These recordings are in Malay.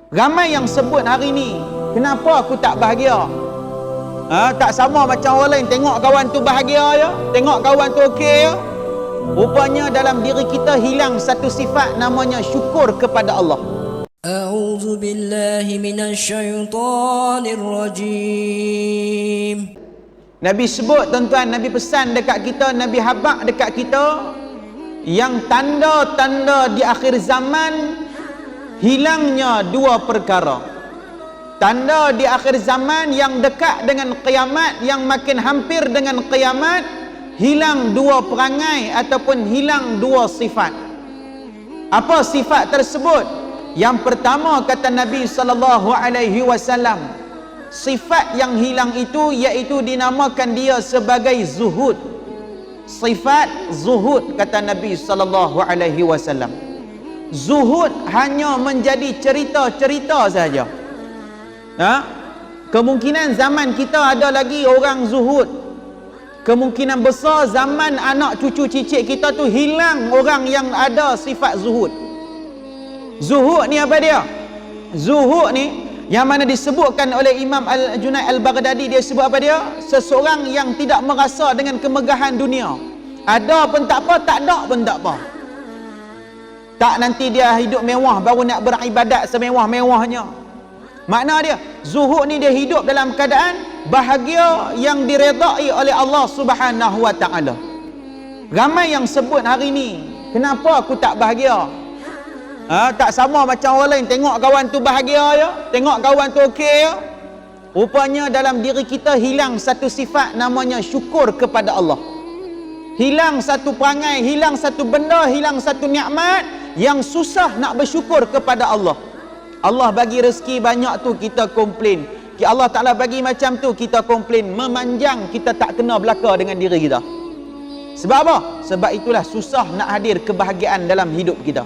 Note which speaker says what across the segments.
Speaker 1: Ramai yang sebut hari ni, kenapa aku tak bahagia? Tak sama macam orang lain. Tengok kawan tu bahagia ya, tengok kawan tu okey ya. Rupanya dalam diri kita hilang satu sifat namanya syukur kepada Allah.
Speaker 2: A'udzu billahi minasyaitonir rajim.
Speaker 1: Nabi sebut tuan-tuan, Nabi pesan dekat kita, Nabi habaq dekat kita, yang tanda-tanda di akhir zaman hilangnya dua perkara. Tanda di akhir zaman yang dekat dengan kiamat, yang makin hampir dengan kiamat, hilang dua perangai ataupun hilang dua sifat. Apa sifat tersebut? Yang pertama kata Nabi SAW, sifat yang hilang itu iaitu dinamakan dia sebagai zuhud. Sifat zuhud kata Nabi SAW. Zuhud hanya menjadi cerita-cerita saja. Kemungkinan zaman kita ada lagi orang zuhud. Kemungkinan besar zaman anak cucu cicit kita tu hilang orang yang ada sifat zuhud. Zuhud ni apa dia? Zuhud ni yang mana disebutkan oleh Imam Al-Junaid Al-Baghdadi, dia sebut apa dia? Seseorang yang tidak merasa dengan kemegahan dunia. Ada pun tak apa, tak ada pun tak apa. Tak nanti dia hidup mewah baru nak beribadat semewah-mewahnya. Makna dia, zuhud ni dia hidup dalam keadaan bahagia yang diredai oleh Allah Subhanahu wa taala. Ramai yang sebut hari ni, kenapa aku tak bahagia? Tak sama macam orang lain. Tengok kawan tu bahagia ya, tengok kawan tu okey ya. Rupanya dalam diri kita hilang satu sifat namanya syukur kepada Allah. Hilang satu perangai, hilang satu benda, hilang satu nikmat yang susah nak bersyukur kepada Allah. Allah bagi rezeki banyak tu kita komplain. Allah Ta'ala bagi macam tu kita komplain. Memanjang kita tak kena belaka dengan diri kita. Sebab apa? Sebab itulah susah nak hadir kebahagiaan dalam hidup kita.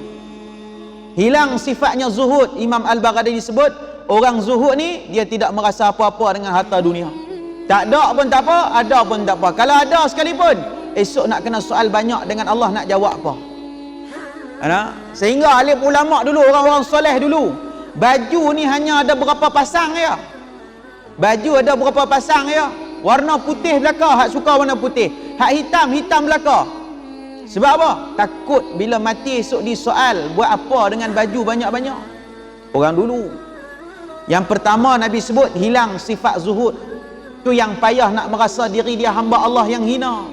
Speaker 1: Hilang sifatnya zuhud. Imam Al-Baghdadi sebut, orang zuhud ni dia tidak merasa apa-apa dengan harta dunia. Tak ada pun tak apa, ada pun tak apa. Kalau ada sekalipun, esok nak kena soal banyak dengan Allah, nak jawab apa? Sehingga alim ulama dulu, orang-orang soleh dulu, baju ni hanya ada berapa pasang ya. Baju ada berapa pasang ya. Warna putih belaka, hak suka warna putih. Hak hitam, hitam belaka. Sebab apa? Takut bila mati esok disoal, buat apa dengan baju banyak-banyak. Orang dulu. Yang pertama Nabi sebut, hilang sifat zuhud. Tu yang payah nak merasa diri dia hamba Allah yang hina.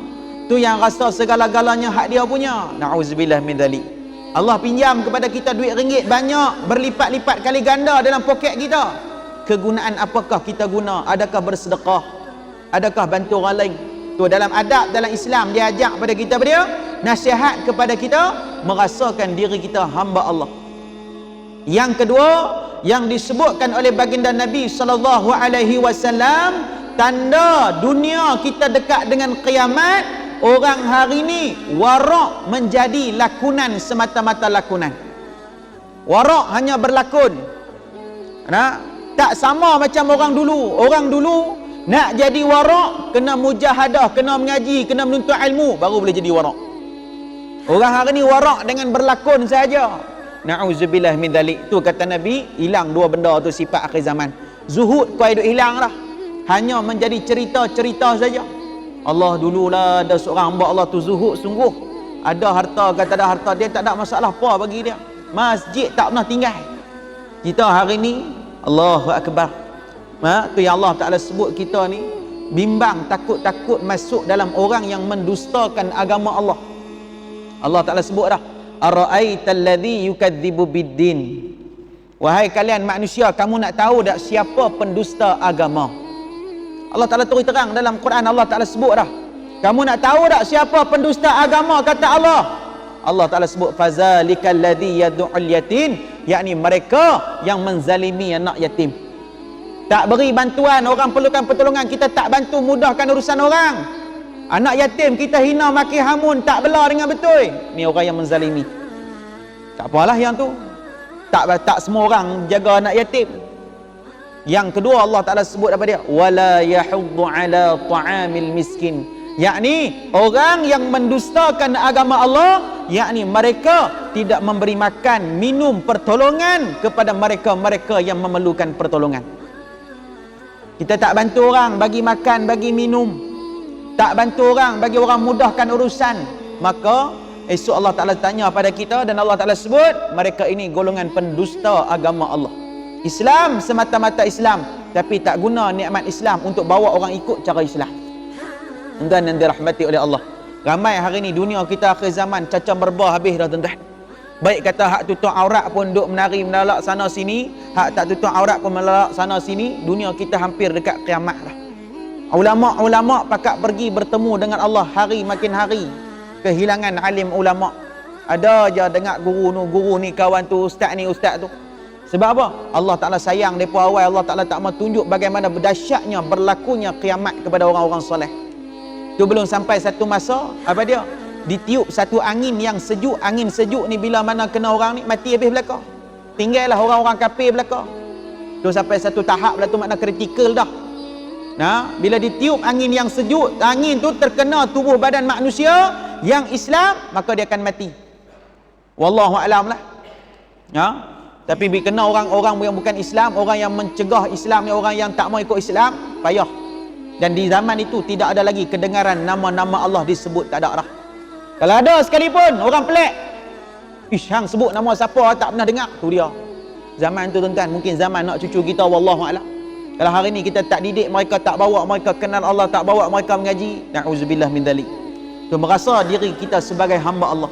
Speaker 1: Tu yang rasa segala-galanya hak dia punya. Na'udzubillah min dzalik. Allah pinjam kepada kita duit ringgit banyak, berlipat-lipat kali ganda dalam poket kita. Kegunaan apakah kita guna? Adakah bersedekah? Adakah bantu orang lain? Tu dalam adab dalam Islam dia ajak pada kita, dia nasihat kepada kita merasakan diri kita hamba Allah. Yang kedua yang disebutkan oleh baginda Nabi SAW, tanda dunia kita dekat dengan kiamat, orang hari ni warak menjadi lakonan semata-mata lakonan. Warak hanya berlakon. Tak sama macam orang dulu. Orang dulu nak jadi warak kena mujahadah, kena mengaji, kena menuntut ilmu baru boleh jadi warak. Orang hari ni warak dengan berlakon saja. Na'udzubillah min dzalik. Tu kata Nabi, hilang dua benda tu sifat akhir zaman. Zuhud kau hidup hilang dah. Hanya menjadi cerita-cerita saja. Allah dululah ada seorang hamba Allah tu zuhud sungguh. Ada harta, kata ada harta, dia tak ada masalah apa bagi dia. Masjid tak pernah tinggal. Kita hari ni Allahu Akbar. Tu yang Allah Ta'ala sebut kita ni bimbang, takut-takut masuk dalam orang yang mendustakan agama Allah. Allah Ta'ala sebut dah, ara'aital ladzi yukadzibu biddin. Wahai kalian manusia, kamu nak tahu tak siapa pendusta agama? Allah Ta'ala terus terang dalam Quran. Allah Ta'ala sebut dah, kamu nak tahu tak siapa pendusta agama? Kata Allah. Allah Ta'ala sebut, fazalikal ladzi yad'ul yatim, yakni mereka yang menzalimi anak yatim. Tak beri bantuan, orang perlukan pertolongan, kita tak bantu mudahkan urusan orang. Anak yatim kita hina, maki, hamun, tak bela dengan betul. Ni orang yang menzalimi. Tak apalah yang tu. Tak semua orang jaga anak yatim. Yang kedua Allah Ta'ala sebut apa dia? Wala yahuddu ala ta'amil miskin. yakni orang yang mendustakan agama Allah, yakni mereka tidak memberi makan, minum, pertolongan kepada mereka-mereka yang memerlukan pertolongan. Kita tak bantu orang bagi makan, bagi minum, tak bantu orang bagi orang mudahkan urusan, maka esok Allah Ta'ala tanya pada kita, dan Allah Ta'ala sebut mereka ini golongan pendusta agama Allah. Islam semata-mata Islam, tapi tak guna nikmat Islam untuk bawa orang ikut cara Islam. Tuan yang dirahmati oleh Allah, ramai hari ni dunia kita akhir zaman caca merbah habis dah tuan-tuan. Baik kata hak tutup aurat pun duk menari menalak sana sini, hak tak tutup aurat pun menalak sana sini. Dunia kita hampir dekat kiamat dah. Ulama-ulama pakat pergi bertemu dengan Allah hari makin hari. Kehilangan alim ulama. Ada je dengar guru ni kawan tu, ustaz ni ustaz tu. Sebab apa? Allah Ta'ala sayang mereka awal. Allah Ta'ala tak mau tunjuk bagaimana berdahsyatnya berlakunya kiamat kepada orang-orang soleh. Tu belum sampai satu masa, apa dia? Ditiup satu angin yang sejuk. Angin sejuk ni bila mana kena orang ni mati habis belaka. Tinggallah orang-orang kafir belaka. Tu sampai satu tahap lah tu makna kritikal dah. Nah, bila ditiup angin yang sejuk, angin tu terkena tubuh badan manusia yang Islam, maka dia akan mati. Wallahu a'lam lah. Ya. Tapi bila kena orang-orang yang bukan Islam, orang yang mencegah Islam, orang yang tak mau ikut Islam, payah. Dan di zaman itu tidak ada lagi kedengaran nama-nama Allah disebut, tak ada dah. Kalau ada sekalipun orang pelik, ish, hang sebut nama siapa tak pernah dengar, tu dia. Zaman tu tuan-tuan, mungkin zaman nak cucu kita, wallahu a'lam. Kalau hari ni kita tak didik mereka, tak bawa mereka kenal Allah, tak bawa mereka mengaji, na'udzubillah min dzalik. Tu merasa diri kita sebagai hamba Allah.